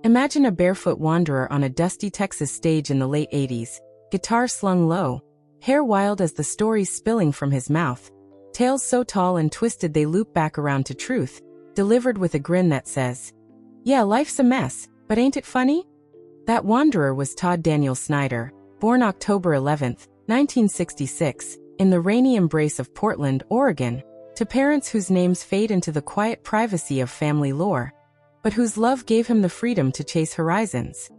Imagine a barefoot wanderer on a dusty Texas stage in the late 80s, guitar slung low, hair wild as the stories spilling from his mouth, tales so tall and twisted they loop back around to truth, delivered with a grin that says, "Yeah, life's a mess, but ain't it funny?" That wanderer was Todd Snider, born October 11, 1966, in the rainy embrace of Portland, Oregon, to parents whose names fade into the quiet privacy of family lore, but whose love gave him the freedom to chase horizons.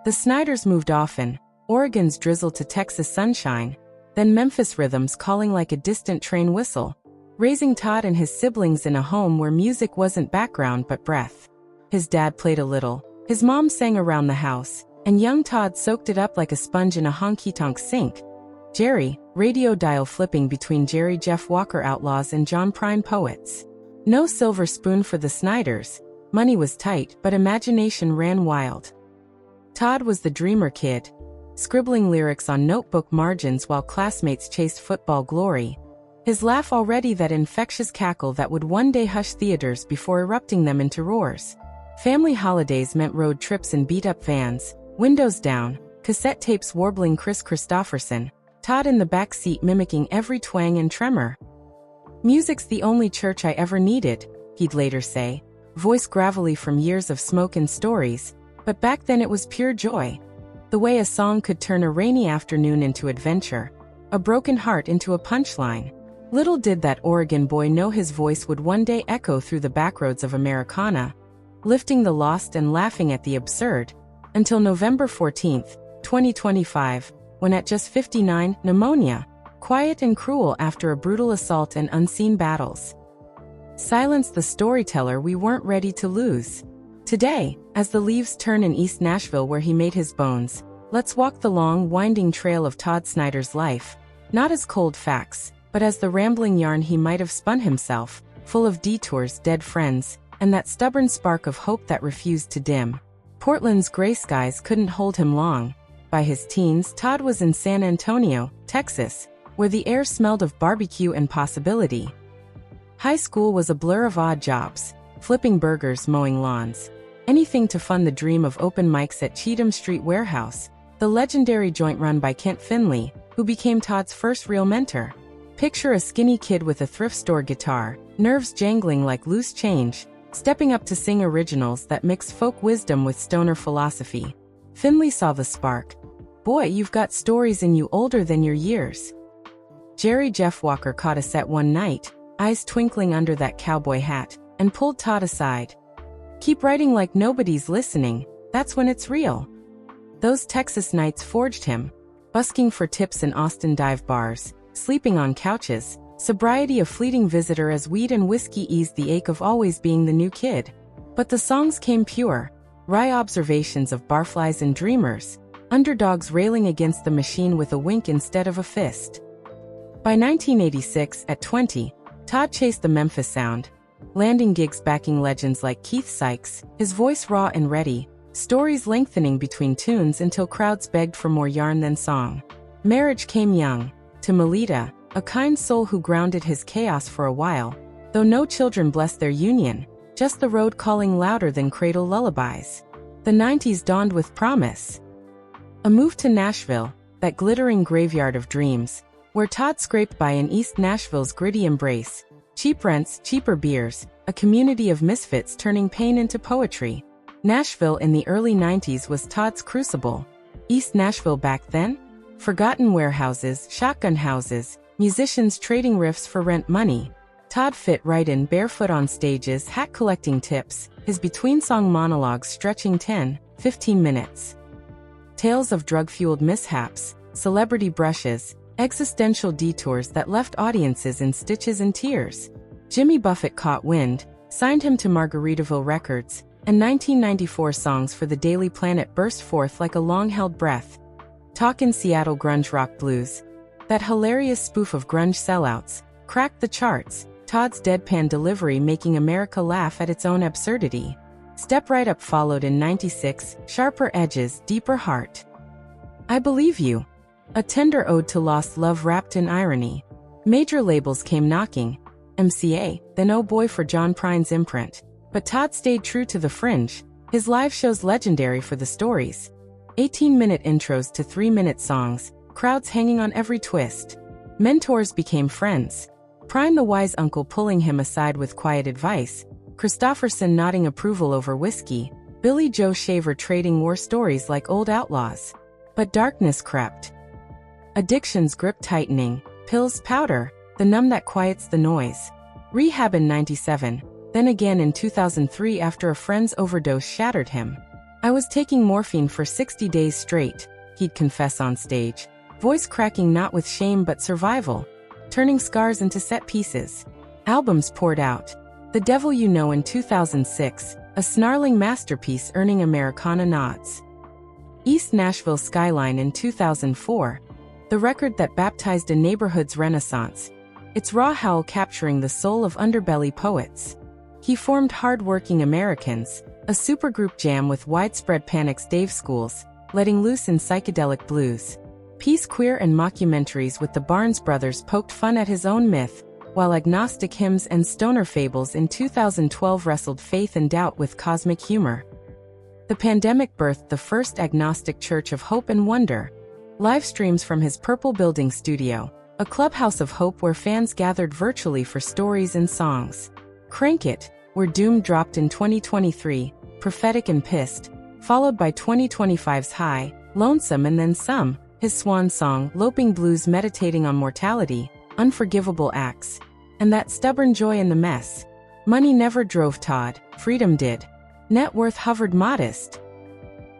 The Sniders moved often, Oregon's drizzle to Texas sunshine, then Memphis rhythms calling like a distant train whistle, raising Todd and his siblings in a home where music wasn't background but breath. His dad played a little, his mom sang around the house, and young Todd soaked it up like a sponge in a honky-tonk sink. Jerry, radio dial flipping between Jerry Jeff Walker outlaws and John Prine poets. No silver spoon for the Sniders. Money was tight, but imagination ran wild. Todd was the dreamer kid, scribbling lyrics on notebook margins while classmates chased football glory. His laugh already that infectious cackle that would one day hush theaters before erupting them into roars. Family holidays meant road trips in beat-up vans, windows down, cassette tapes warbling Chris Christopherson, Todd in the back seat mimicking every twang and tremor. "Music's the only church I ever needed," he'd later say, voice gravelly from years of smoke and stories, but back then it was pure joy. The way a song could turn a rainy afternoon into adventure, a broken heart into a punchline. Little did that Oregon boy know his voice would one day echo through the backroads of Americana, lifting the lost and laughing at the absurd, until November 14, 2025, when at just 59, pneumonia, quiet and cruel after a brutal assault and unseen battles, silenced the storyteller we weren't ready to lose. Today, as the leaves turn in East Nashville where he made his bones, let's walk the long, winding trail of Todd Snider's life, not as cold facts, but as the rambling yarn he might have spun himself, full of detours, dead friends, and that stubborn spark of hope that refused to dim. Portland's gray skies couldn't hold him long. By his teens, Todd was in San Antonio, Texas, where the air smelled of barbecue and possibility. High school was a blur of odd jobs, flipping burgers, mowing lawns, anything to fund the dream of open mics at Cheatham Street Warehouse, the legendary joint run by Kent Finley, who became Todd's first real mentor. Picture a skinny kid with a thrift store guitar, nerves jangling like loose change, stepping up to sing originals that mix folk wisdom with stoner philosophy. Finley saw the spark. "Boy, you've got stories in you older than your years." Jerry Jeff Walker caught a set one night, eyes twinkling under that cowboy hat, and pulled Todd aside. "Keep writing like nobody's listening, that's when it's real." Those Texas nights forged him, busking for tips in Austin dive bars, sleeping on couches, sobriety a fleeting visitor as weed and whiskey eased the ache of always being the new kid. But the songs came pure, wry observations of barflies and dreamers, underdogs railing against the machine with a wink instead of a fist. By 1986, at 20, Todd chased the Memphis sound, landing gigs backing legends like Keith Sykes, his voice raw and ready, stories lengthening between tunes until crowds begged for more yarn than song. Marriage came young, to Melita, a kind soul who grounded his chaos for a while, though no children blessed their union, just the road calling louder than cradle lullabies. The 90s dawned with promise. A move to Nashville, that glittering graveyard of dreams, where Todd scraped by in East Nashville's gritty embrace. Cheap rents, cheaper beers, a community of misfits turning pain into poetry. Nashville in the early 90s was Todd's crucible. East Nashville back then? Forgotten warehouses, shotgun houses, musicians trading riffs for rent money. Todd fit right in, barefoot on stages, hat collecting tips, his between-song monologues stretching 10, 15 minutes. Tales of drug-fueled mishaps, celebrity brushes, existential detours that left audiences in stitches and tears. Jimmy Buffett caught wind, signed him to Margaritaville Records, and 1994 songs for the Daily Planet burst forth like a long-held breath. Talkin' Seattle grunge rock blues, that hilarious spoof of grunge sellouts, cracked the charts, Todd's deadpan delivery making America laugh at its own absurdity. Step Right Up followed in 96, sharper edges, deeper heart. I Believe You, a tender ode to lost love wrapped in irony. Major labels came knocking, MCA, then Oh Boy for John Prine's imprint. But Todd stayed true to the fringe, His live shows legendary for the stories. 18-minute intros to 3-minute songs, crowds hanging on every twist. Mentors became friends. Prine the wise uncle pulling him aside with quiet advice, Christofferson nodding approval over whiskey, Billy Joe Shaver trading war stories like old outlaws. But darkness crept. Addiction's grip tightening, pills, powder, the numb that quiets the noise. Rehab in '97, then again in 2003 after a friend's overdose shattered him. I was taking morphine for 60 days straight, he'd confess on stage, voice cracking not with shame but survival, turning scars into set pieces. Albums poured out. The Devil You Know in 2006, a snarling masterpiece earning Americana nods. East Nashville Skyline in 2004, the record that baptized a neighborhood's renaissance, its raw howl capturing the soul of underbelly poets. He formed Hard-Working Americans, a supergroup jam with Widespread Panic's Dave Schools, letting loose in psychedelic blues. Peace, queer and mockumentaries with the Barnes brothers poked fun at his own myth, while agnostic hymns and stoner fables in 2012 wrestled faith and doubt with cosmic humor. The pandemic birthed the first agnostic church of hope and wonder. Live streams from his Purple Building studio, a clubhouse of hope where fans gathered virtually for stories and songs. Crank It, We're Doomed dropped in 2023, prophetic and pissed, followed by 2025's High, Lonesome and Then Some, his swan song, Loping Blues meditating on mortality, unforgivable acts, and that stubborn joy in the mess. Money never drove Todd, freedom did. Net worth hovered modest.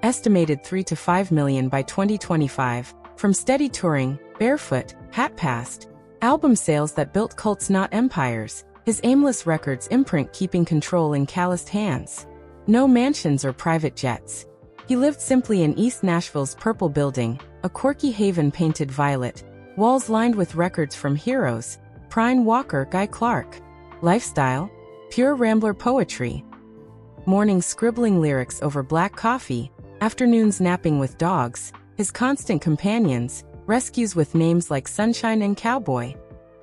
Estimated $3 to $5 million by 2025, from steady touring, barefoot, hat past, album sales that built cults not empires, his aimless records imprint keeping control in calloused hands. No mansions or private jets. He lived simply in East Nashville's Purple Building, a quirky haven painted violet, walls lined with records from heroes, Prine Walker, Guy Clark. Lifestyle? Pure Rambler poetry. Mornings scribbling lyrics over black coffee, afternoons napping with dogs, his constant companions, rescues with names like Sunshine and Cowboy.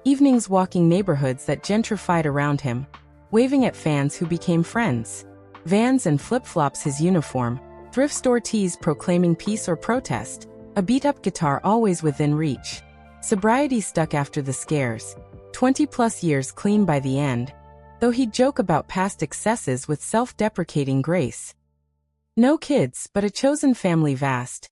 Evenings walking neighborhoods that gentrified around him, waving at fans who became friends. Vans and flip-flops his uniform, thrift store tees proclaiming peace or protest, a beat-up guitar always within reach. Sobriety stuck after the scares, 20-plus years clean by the end, though he'd joke about past excesses with self-deprecating grace. No kids, but a chosen family vast.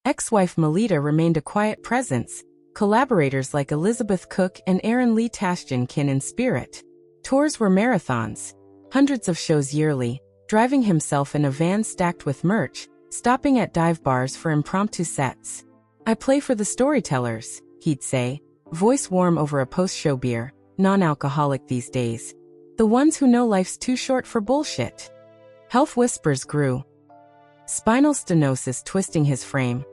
Ex-wife Melita remained a quiet presence, collaborators like Elizabeth Cook and Aaron Lee Tashjian kin in spirit. Tours were marathons, hundreds of shows yearly, driving himself in a van stacked with merch, stopping at dive bars for impromptu sets. I play for the storytellers, he'd say, voice warm over a post-show beer, non-alcoholic these days. The ones who know life's too short for bullshit. Health whispers grew. Spinal stenosis twisting his frame.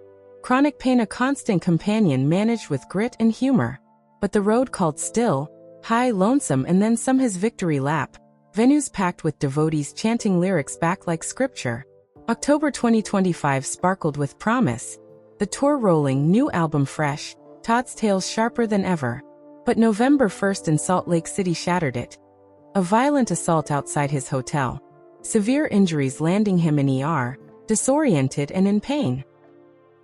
Chronic pain a constant companion managed with grit and humor. But the road called still, high, lonesome and then some his victory lap. Venues packed with devotees chanting lyrics back like scripture. October 2025 sparkled with promise. The tour rolling, new album fresh, Todd's tales sharper than ever. But November 1st in Salt Lake City shattered it. A violent assault outside his hotel. Severe injuries landing him in ER, disoriented and in pain.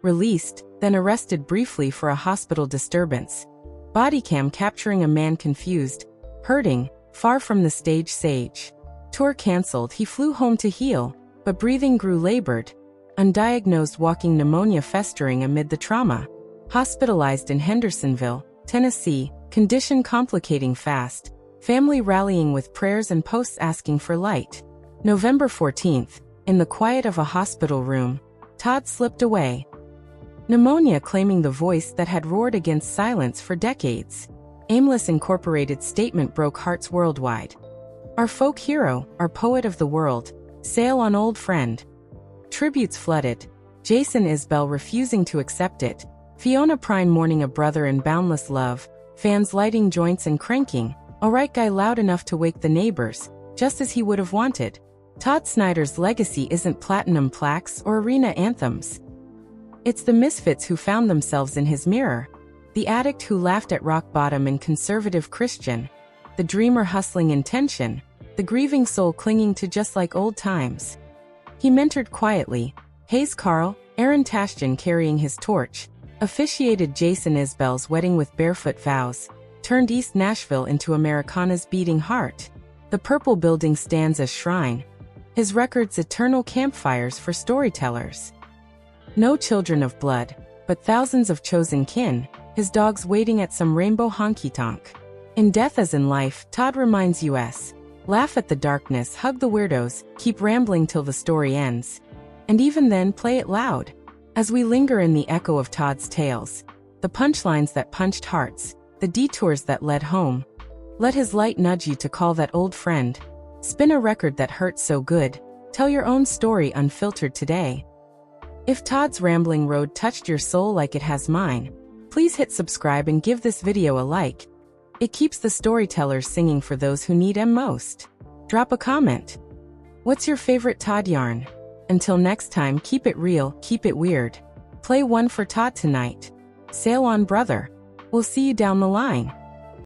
Released, then arrested briefly for a hospital disturbance. Bodycam capturing a man confused, hurting, far from the stage sage. Tour cancelled, he flew home to heal, but breathing grew labored. Undiagnosed walking pneumonia festering amid the trauma. Hospitalized in Hendersonville, Tennessee, condition complicating fast. Family rallying with prayers and posts asking for light. November 14th, in the quiet of a hospital room, Todd slipped away. Pneumonia claiming the voice that had roared against silence for decades. Aimless Incorporated statement broke hearts worldwide. Our folk hero, our poet of the world, sail on old friend. Tributes flooded. Jason Isbell refusing to accept it. Fiona Prine mourning a brother in boundless love. Fans lighting joints and cranking. Alright guy loud enough to wake the neighbors, just as he would have wanted. Todd Snider's legacy isn't platinum plaques or arena anthems. It's the misfits who found themselves in his mirror. The addict who laughed at rock bottom and conservative Christian. The dreamer hustling intention. The grieving soul clinging to just like old times. He mentored quietly, hazed Carl, Aaron Tashjian carrying his torch, officiated Jason Isbell's wedding with barefoot vows, turned East Nashville into Americana's beating heart. The purple building stands as shrine, his records eternal campfires for storytellers. No children of blood, but thousands of chosen kin, his dogs waiting at some rainbow honky-tonk. In death as in life, Todd reminds us, laugh at the darkness, hug the weirdos, keep rambling till the story ends. And even then play it loud. As we linger in the echo of Todd's tales, the punchlines that punched hearts, the detours that led home. Let his light nudge you to call that old friend. Spin a record that hurts so good. Tell your own story unfiltered today. If Todd's rambling road touched your soul like it has mine, please hit subscribe and give this video a like. It keeps the storytellers singing for those who need 'em most. Drop a comment. What's your favorite Todd yarn? Until next time, keep it real, keep it weird. Play one for Todd tonight. Sail on, brother. We'll see you down the line.